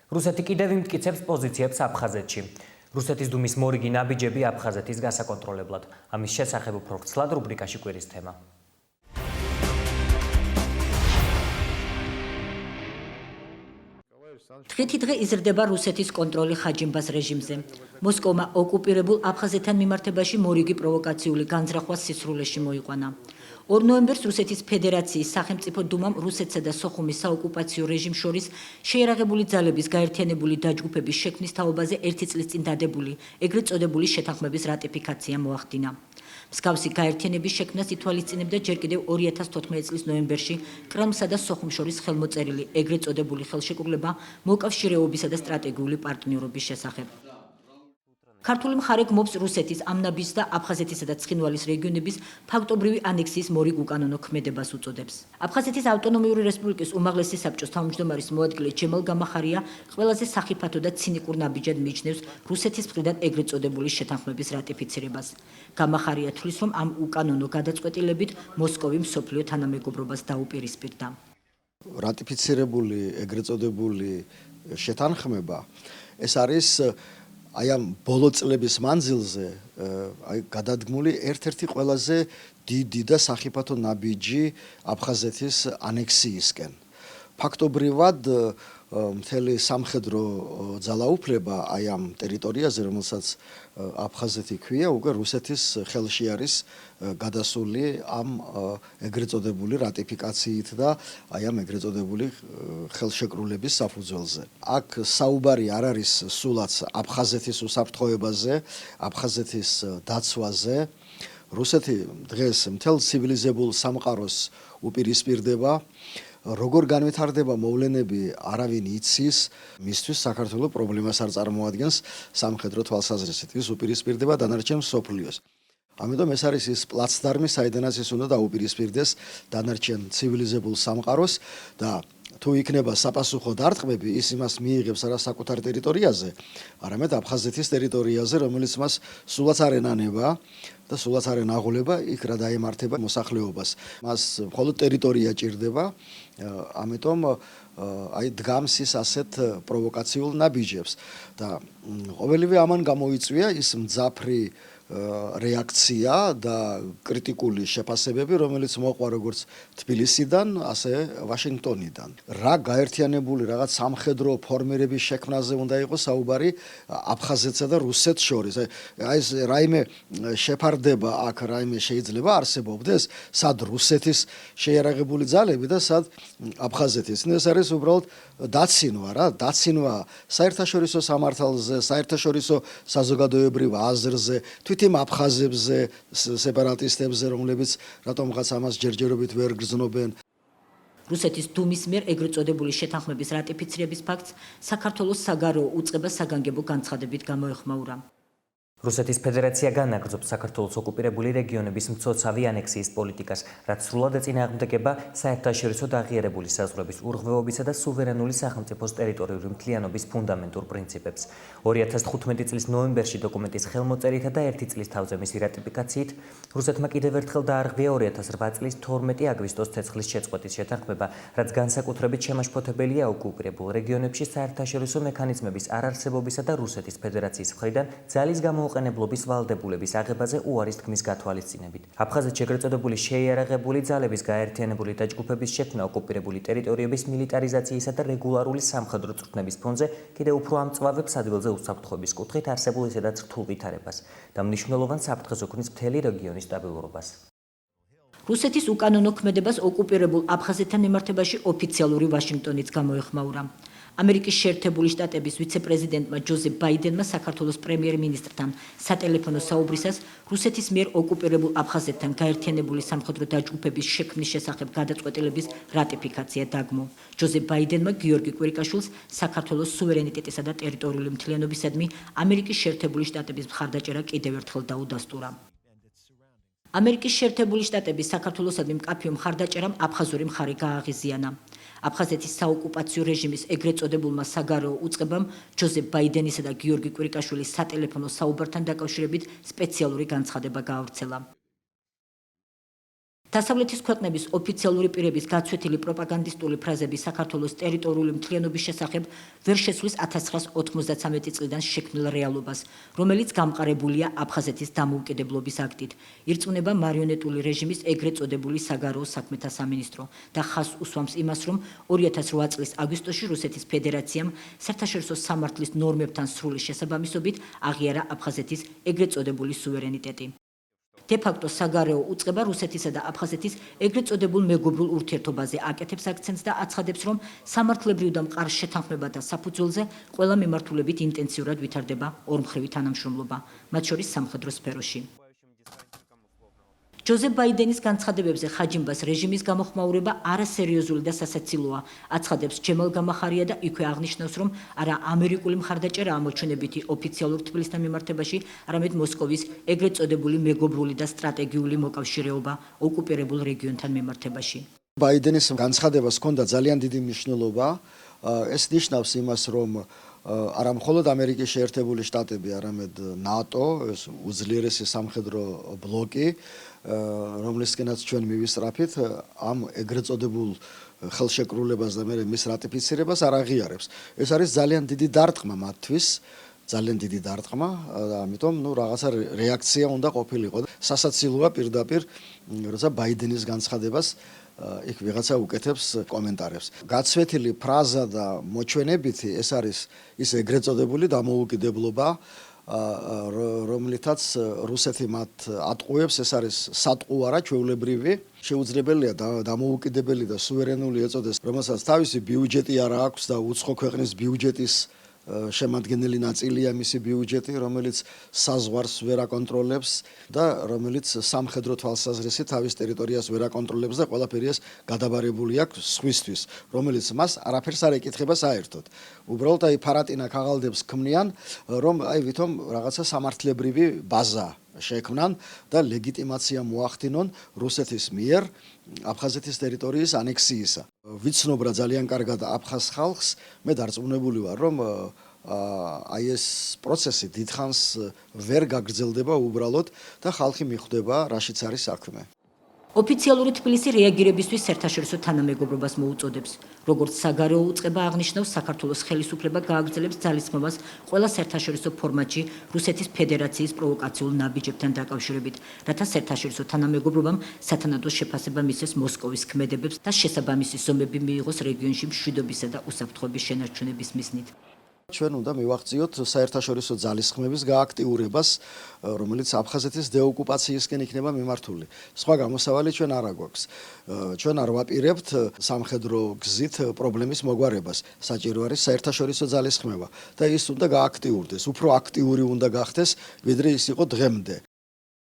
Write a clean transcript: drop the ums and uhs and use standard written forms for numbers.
რუსეთი კიდევ იმტკიცებს პოზიციებს აფხაზეთში. რუსეთის დუმის მორიგი ნაბიჯები აფხაზეთის გასაკონტროლებლად. ამის შესახებ უფრო ვრცლად რუბრიკაში კვირის თემა. დღითი დღე იზრდება რუსეთის კონტროლი ხაჯიმბას რეჟიმზე. მოსკოვმა ოკუპირებულ აფხაზეთთან მიმართებაში მორიგი პროვოკაციული განზრახვა სისრულეში მოიყვანა. 2 ნოემბერს რუსეთის ფედერაციის სახელმწიფო დუმამ რუსეთსა და სოხუმის საოკუპაციო რეჟიმს შორის შეიარაღებული ძალების გაერთიანებული დაჯგუფების შექმნის თაობაზე 1 წლის წინ დადებული, ეგრეთ წოდებული შეთანხმების რატიფიკაცია მოახდინა. მსგავსი გაერთიანების შექმნას ითვალისწინებდა ჯერ კიდევ 2014 წლის ნოემბერში კრემლსა და სოხუმს შორის ხელმოწერილი ეგრეთ წოდებული ხელშეკრულება მოკავშირეობისა და სტრატეგიული პარტნიორობის შესახებ. ქართული მხარე გმობს რუსეთის ამ ნაბიჯს და აფხაზეთისა და ცხინვალის რეგიონების ფაქტობრივი ანექსიის მორიგ უკანონო ქმედებას უწოდებს. აფხაზეთის ავტონომიური რესპუბლიკის უმაღლესი საბჭოს თავმჯდომარის მოადგილე ჯემალ გამახარია ყველაზე სახიფათო და ცინიკურ ნაბიჯად მიიჩნევს რუსეთის მხრიდან ეგრეთ წოდებული შეთანხმების რატიფიცირებას. გამახარია თვლის, რომ ამ უკანონო გადაწყვეტილებით მოსკოვი მსოფლიო თანამეგობრობას დაუპირისპირდა. რატიფიცირებული ეგრეთ წოდებული შეთანხმება ეს არის აი ამ ბოლო წლების მანძილზე გადადგმული ერთ-ერთი ყველაზე დიდი და სახიფათო ნაბიჯი აფხაზეთის ანექსიისკენ. ფაქტობრივად მთელი სამხედრო ძალაუფლება აი ამ ტერიტორიაზე, რომელსაც აფხაზეთი ქვია, უკვე რუსეთის ხელში არის გადასული ამ ეგრეთ წოდებული რატიფიკაციით და აი ამ ეგრეთ წოდებული ხელშეკრულების საფუძველზე. აქ საუბარი არ არის სულაც აფხაზეთის უსაფრთხოებაზე, აფხაზეთის დაცვაზე. რუსეთი დღეს მთელ ცივილიზებულ სამყაროს უპირისპირდება. როგორ განვითარდება მოვლენები არავინ იცის, მისთვის საქართველოს პრობლემას არ წარმოადგენს სამხედრო თვალსაზრისით, ის უპირისპირდება დანარჩენ მსოფლიოს. ამიტომ ეს არის ის პლაცდარმი, საიდანაც ის უნდა დაუპირისპირდეს დანარჩენ ცივილიზებულ სამყაროს და თუ იქნება საპასუხო დარტყმები, ის იმას მიიღებს არა საკუთარ ტერიტორიაზე, არამედ აფხაზეთის ტერიტორიაზე, რომელიც მას სულაც არ ენანება და სულაც არ ენაღულება იქ რა დაემართება მოსახლეობას. მას მხოლოდ ტერიტორია ჭირდება, ამიტომ აი დგამს ის ასეთ პროვოკაციულ ნაბიჯებს და ყოველივე ამან გამოიწვია ის მძაფრი რეაქცია და კრიტიკული შეფასებები, რომელიც მოყვა როგორც თბილისიდან, ასე ვაშინგტონიდან. რა გაერთიანებული რაღაც სამხედრო ფორმირების შექმნაზე უნდა იყოს საუბარი აფხაზეთსა და რუსეთს შორის. აი ეს რაიმე შეფარდება აქ, რაიმე შეიძლება არსებობდეს, სად რუსეთის შეიარაღებული ძალები და სად აფხაზეთის. ეს არის უბრალოდ დაცინვა რა, დაცინვა საერთაშორისო სამართალზე, საერთაშორისო საზოგადოებრივ აზრზე, თვითონ აფხაზებზე, სეპარატისტებზე, რომლებიც რატომღაც ამას ჯერჯერობით ვერ გრძნობენ. რუსეთის დუმის მიერ ეგრეთ წოდებული შეთანხმების რატიფიცირების ფაქტს საქართველოს საგარეო უწყება საგანგებო განცხადებით გამოეხმაურა. რუსეთის ფედერაცია განაგრძობს საქართველოს ოკუპირებული რეგიონების მცოცავი ანექსიის პოლიტიკას, რაც სრულად ეწინააღმდეგება საერთაშორისო დაღიარებული საზღვრების ურღვევობისა და სუვერენული სახელმწიფოს ტერიტორიული მთლიანობის ფუნდამენტურ პრინციპებს. 2015 წლის ნოემბერში დოკუმენტის ხელმოწერითა და 1 წლის თავზე მისი რატიფიკაციით რუსეთმა კიდევ ერთხელ დაარღვია 2008 წლის 12 აგვისტოს ცეცხლის შეწყვეტის შეთანხმება, რაც განსაკუთრებით შემაშფოთებელია ოკუპირებულ რეგიონებში საერთაშორისო მექანიზმების არარსებობისა და რუსეთის ფედერაციის მხრიდან ძალის გამოუყენებლობის ვალდებულების აღებაზე უარის თქმის გათვალისწინებით. აფხაზეთში ეგრეთ წოდებული შეიარაღებული ძალების გაერთიანებული დაჯგუფების შექმნა ოკუპირებული ტერიტორიების მილიტარიზაციისა და რეგულარული სამხედრო წვრთნების ფონზე კიდევ უფრო ამწვავებს ადგილზე უსაფრთხოების კუთხით არსებულ ისედაც რთულ ვითარებას და მნიშვნელოვან საფრთხეს უქმნის მთელი რეგიონის სტაბილურობას. რუსეთის უკანონო ქმედებას ოკუპირებულ აფხაზეთთან მიმართებაში ოფიციალური ვაშინგტონიც გამოეხმაურა. ამერიკის შეერთებული შტატების ვიცე-პრეზიდენტმა ჯოზეფ ბაიდენმა საქართველოს პრემიერ-მინისტრთან სატელეფონო საუბრისას რუსეთის მიერ ოკუპირებულ აფხაზეთთან გაერთიანებული სამხედრო დაჯგუფების შექმნის შესახებ გადაწყვეტილების რატიფიკაცია დაგმო. ჯოზეფ ბაიდენმა გიორგი კვირიკაშვილს საქართველოს სუვერენიტეტისა და ტერიტორიული მთლიანობისადმი ამერიკის შეერთებული შტატების მხარდაჭერა კიდევ ერთხელ დაუდასტურა. ამერიკის შეერთებული შტატების საქართველოსადმი მკაფიო მხარდაჭერამ აფხაზური მხარე გააღიზიანა. აფხაზეთის საოკუპაციო რეჟიმის ეგრეთ წოდებულმა საგარეო უწყებამ ჯოზეფ ბაიდენისა და გიორგი კვირიკაშვილის სატელეფონო საუბართან დაკავშირებით სპეციალური განცხადება გაავრცელა. დასავლეთის ქვეყნების ოფიციალური პირების გაცვეთილი პროპაგანდისტული ფრაზები საქართველოს ტერიტორიული მთლიანობის შესახებ ვერ შეცვლის 1993 წლიდან შექმნილ რეალობას, რომელიც გამყარებულია აფხაზეთის დამოუკიდებლობის აქტით. ირწმუნება მარიონეტული რეჟიმის ეგრეთ წოდებული საგარეო საქმეთა სამინისტრო და ხაზს უსვამს იმას, რომ 2008 წლის აგვისტოში რუსეთის ფედერაციამ საერთაშორისო სამართლის ნორმებთან სრული შესაბამისობით აღიარა აფხაზეთის ეგრეთ წოდებული სუვერენიტეტი. De-facto საგარეო უწყება რუსეთისა და აფხაზეთის ეგრეთ წოდებულ მეგობრულ ურთიერთობაზე აკეთებს აქცენტს და აცხადებს, რომ სამართლებრივ და მყარ შეთანხმებათა საფუძველზე ყველა მიმართულებით ინტენსიურად ვითარდება ორმხრივი თანამშრომლობა, მათ შორის სამხედრო სფეროში. ჯოზეფ ბაიდენის განცხადებებზე ხაჯიმბას რეჟიმის გამოხმაურება არასერიოზული და სასაცილოა, აცხადებს ჯემალ გამახარია და იქვე აღნიშნავს, რომ არა ამერიკული მხარდაჭერა ამოჩვენებითი ოფიციალურ თბილისთან მიმართებაში, არამედ მოსკოვის ეგრეთ წოდებული მეგობრული და სტრატეგიული მოკავშირეობა ოკუპირებულ რეგიონთან მიმართებაში. ბაიდენის განცხადებას ჰქონდა ძალიან დიდი მნიშვნელობა. ეს ნიშნავს იმას, რომ არა მხოლოდ ამერიკის შეერთებული შტატები, არამედ ნატო, ეს უძლიერესი სამხედრო ბლოკი, რომლისკენაც ჩვენ მივისწრაფით, ამ ეგრეთ წოდებულ ხელშეკრულებას და მერე მის რატიფიცირებას არ აღიარებს. ეს არის ძალიან დიდი დარტყმა მათთვის. ძალიან დიდი დარტყმა, ამიტომ რაღაცა რეაქცია უნდა ყოფილიყო. სასაცილოა პირდაპირ, როცა ბაიდენის განცხადებას იქ ვიღაცა უკეთებს კომენტარებს. გაცვეთილი ფრაზა და მოჩვენებითი ეს არის ის ეგრეთ წოდებული დამოუკიდებლობა, რომლითაც რუსეთი მათ ატყუებს, ეს არის სატყუ არა ჩვეულებრივი. შეუძლებელია დამოუკიდებელი და სუვერენული ეწოდეს, რომელსაც თავისი ბიუჯეტი არა აქვს და უცხო ქვეყნის ბიუჯეტის შემადგენელი ნაწილია მისი ბიუჯეტი, რომელიც საზღვარს ვერ აკონტროლებს და რომელიც სამხედრო თვალსაზრისით თავის ტერიტორიას ვერ აკონტროლებს და ყველაფერი ეს გადაბარებული აქვს სხვისთვის, რომელიც მას არაფერს არ ეკითხება საერთოდ. უბრალოდ აი ფარატინა ქაღალდებს ქმნიან, რომ აი ვითომ რაღაცა სამართლებრივი ბაზა შექმნან და ლეგიტიმაცია მოახდინონ რუსეთის მიერ აფხაზეთის ტერიტორიის ანექსიისა. ვიცნობ რა ძალიან კარგად აფხაზ ხალხს, მე დარწმუნებული ვარ, რომ აი ეს პროცესი დიდხანს ვერ გაგრძელდება უბრალოდ და ხალხი მიხვდება, რაშიც არის საქმე. ოფიციალური თბილისი რეაგირებისთვის საერთაშორისო თანამეგობრობას მოუწოდებს. როგორც საგარეო უწყება აღნიშნავს, საქართველოს ხელისუფლება გააგრძელებს ძალისხმევას ყველა საერთაშორისო ფორმატში რუსეთის ფედერაციის პროვოკაციულ ნაბიჯებთან დაკავშირებით, რათა საერთაშორისო თანამეგობრობამ სათანადო შეფასება მისცეს მოსკოვის ქმედებებს და შესაბამისი ზომები მიიღოს რეგიონში მშვიდობისა და უსაფრთხოების შენარჩუნების მიზნით. ჩვენ უნდა მივახციოთ საერთაშორისო ძალისხმების გააქტიურებას, რომელიც აფხაზეთის დეოკუპაციისკენ იქნება მიმართული. სხვა გამოსავალი ჩვენ არ აგვაქვს. ჩვენ არ ვაპირებთ სამხედრო გზით პრობლემის მოგვარებას. საჭირო არის საერთაშორისო ძალისხმევა და ის უნდა გააქტიურდეს. უფრო აქტიური უნდა გახდეს, ვიდრე ის იყო დღემდე.